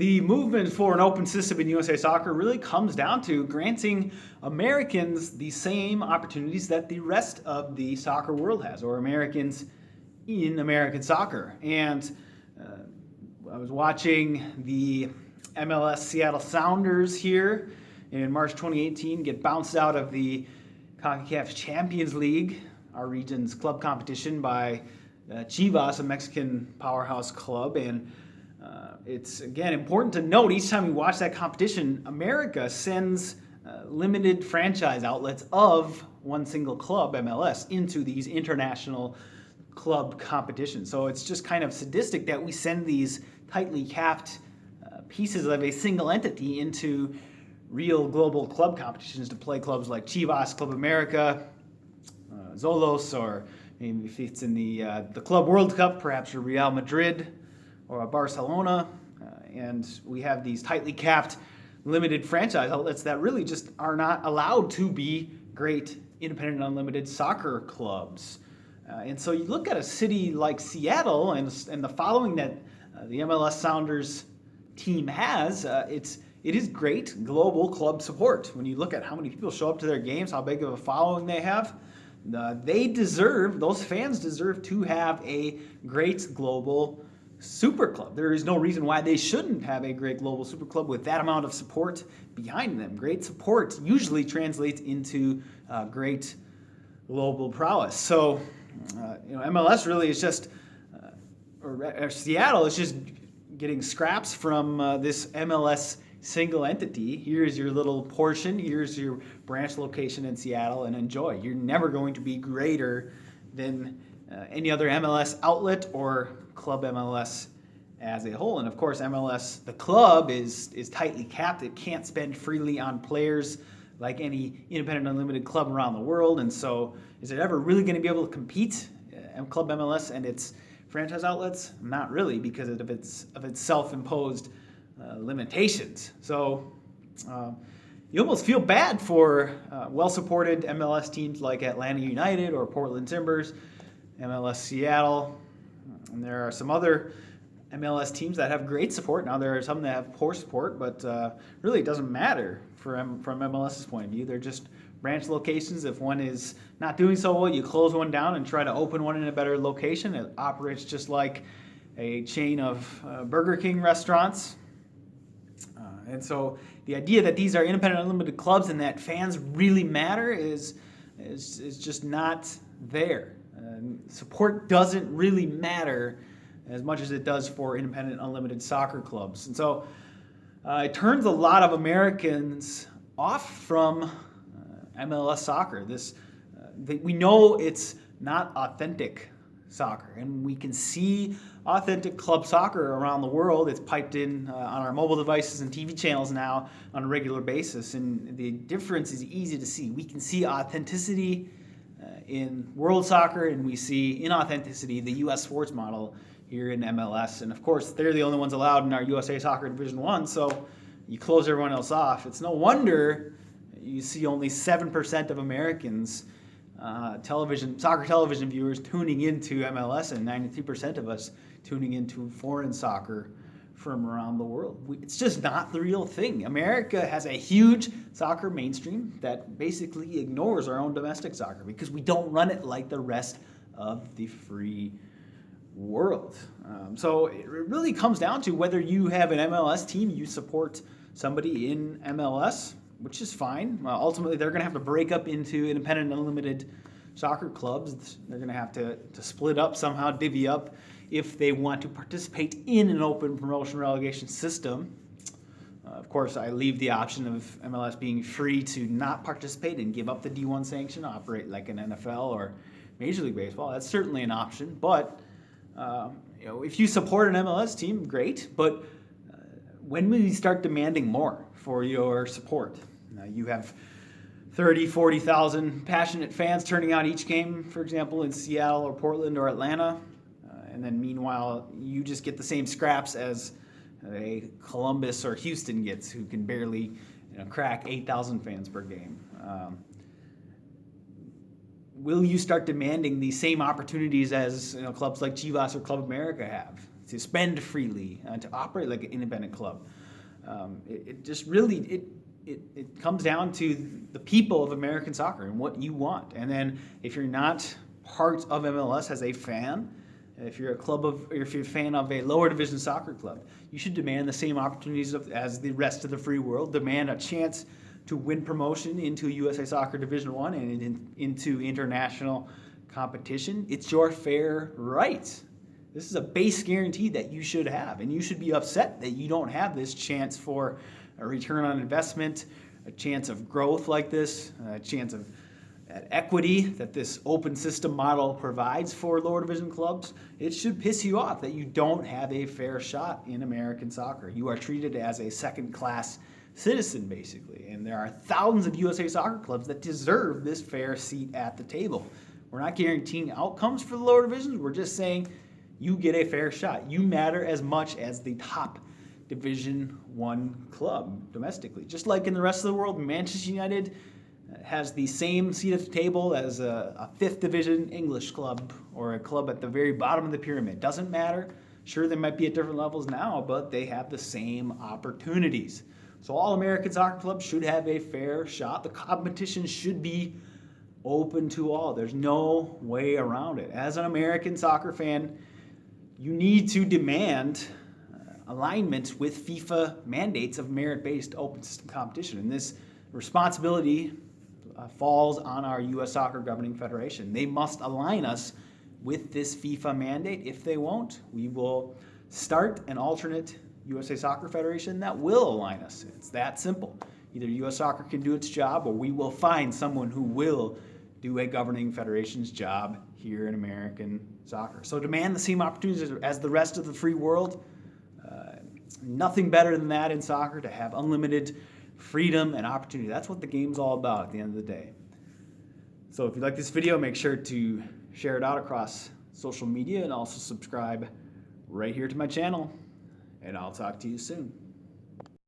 The movement for an open system in USA Soccer really comes down to granting Americans the same opportunities that the rest of the soccer world has, or Americans in American soccer. And I was watching the MLS Seattle Sounders here in March 2018 get bounced out of the CONCACAF Champions League, our region's club competition, by Chivas, a Mexican powerhouse club. And it's, again, important to note each time we watch that competition, America sends limited franchise outlets of one single club, MLS, into these international club competitions. So it's just kind of sadistic that we send these tightly capped pieces of a single entity into real global club competitions to play clubs like Chivas, Club America, Xolos, or maybe if it's in the Club World Cup, perhaps a Real Madrid or a Barcelona. And we have these tightly capped, limited franchise outlets that really just are not allowed to be great independent and unlimited soccer clubs. And so you look at a city like Seattle and the following that the MLS Sounders team has, it is great global club support. When you look at how many people show up to their games, how big of a following they have, those fans deserve to have a great global super club. There is no reason why they shouldn't have a great global super club with that amount of support behind them. Great support usually translates into great global prowess. So, MLS really is just, or Seattle is just getting scraps from this MLS single entity. Here's your little portion. Here's your branch location in Seattle, and enjoy. You're never going to be greater than any other MLS outlet or Club MLS as a whole. And of course, MLS, the club, is tightly capped. It can't spend freely on players like any independent unlimited club around the world. And so is it ever really going to be able to compete, Club MLS and its franchise outlets? Not really, because of its self-imposed limitations. So you almost feel bad for well-supported MLS teams like Atlanta United or Portland Timbers, MLS Seattle. And there are some other MLS teams that have great support. Now there are some that have poor support, but really it doesn't matter from MLS's point of view. They're just branch locations. If one is not doing so well, you close one down and try to open one in a better location. It operates just like a chain of Burger King restaurants. And so the idea that these are independent unlimited clubs and that fans really matter is just not there. Support doesn't really matter as much as it does for independent unlimited soccer clubs. And so it turns a lot of Americans off from MLS soccer. We know it's not authentic soccer, and we can see authentic club soccer around the world. It's piped in on our mobile devices and TV channels now on a regular basis, and the difference is easy to see. We can see authenticity in world soccer, and we see inauthenticity, the U.S. sports model here in MLS. And of course, they're the only ones allowed in our USA Soccer Division I, so you close everyone else off. It's no wonder you see only 7% of Americans, soccer television viewers, tuning into MLS, and 93% of us tuning into foreign soccer from around the world. It's just not the real thing. America has a huge soccer mainstream that basically ignores our own domestic soccer because we don't run it like the rest of the free world. So it really comes down to whether you have an MLS team, you support somebody in MLS, which is fine. Ultimately, they're going to have to break up into independent and unlimited soccer clubs. They're going to have to split up somehow, divvy up, if they want to participate in an open promotion relegation system. Of course, I leave the option of MLS being free to not participate and give up the D1 sanction, operate like an NFL or Major League Baseball. That's certainly an option. But if you support an MLS team, great. But when will you start demanding more for your support? You have 30, 40,000 passionate fans turning out each game, for example, in Seattle or Portland or Atlanta. And then meanwhile, you just get the same scraps as a Columbus or Houston gets, who can barely crack 8,000 fans per game. Will you start demanding the same opportunities as clubs like Chivas or Club America have? to spend freely, to operate like an independent club. It just really it comes down to the people of American soccer and what you want. And then if you're not part of MLS as a fan, if you're a fan of a lower division soccer club, you should demand the same opportunities as the rest of the free world. Demand a chance to win promotion into USA Soccer Division I and into international competition. It's your fair right. This is a base guarantee that you should have, and you should be upset that you don't have this chance for a return on investment, a chance of growth like this, a chance of equity that this open system model provides for lower division clubs. It should piss you off that you don't have a fair shot in American soccer. You are treated as a second-class citizen, basically, and there are thousands of USA Soccer clubs that deserve this fair seat at the table. We're not guaranteeing outcomes for the lower divisions. We're just saying you get a fair shot. You matter as much as the top Division I club domestically. Just like in the rest of the world, Manchester United has the same seat at the table as a fifth division English club or a club at the very bottom of the pyramid. Doesn't matter. Sure, they might be at different levels now, but they have the same opportunities. So all American soccer clubs should have a fair shot. The competition should be open to all. There's no way around it. As an American soccer fan, you need to demand alignment with FIFA mandates of merit-based open system competition. And this responsibility falls on our U.S. Soccer Governing Federation. They must align us with this FIFA mandate. If they won't, we will start an alternate USA Soccer Federation that will align us. It's that simple. Either U.S. Soccer can do its job, or we will find someone who will do a governing federation's job here in American soccer. So demand the same opportunities as the rest of the free world. Nothing better than that in soccer, to have unlimited freedom and opportunity. That's what the game's all about at the end of the day. So if you like this video, make sure to share it out across social media and also subscribe right here to my channel. And I'll talk to you soon.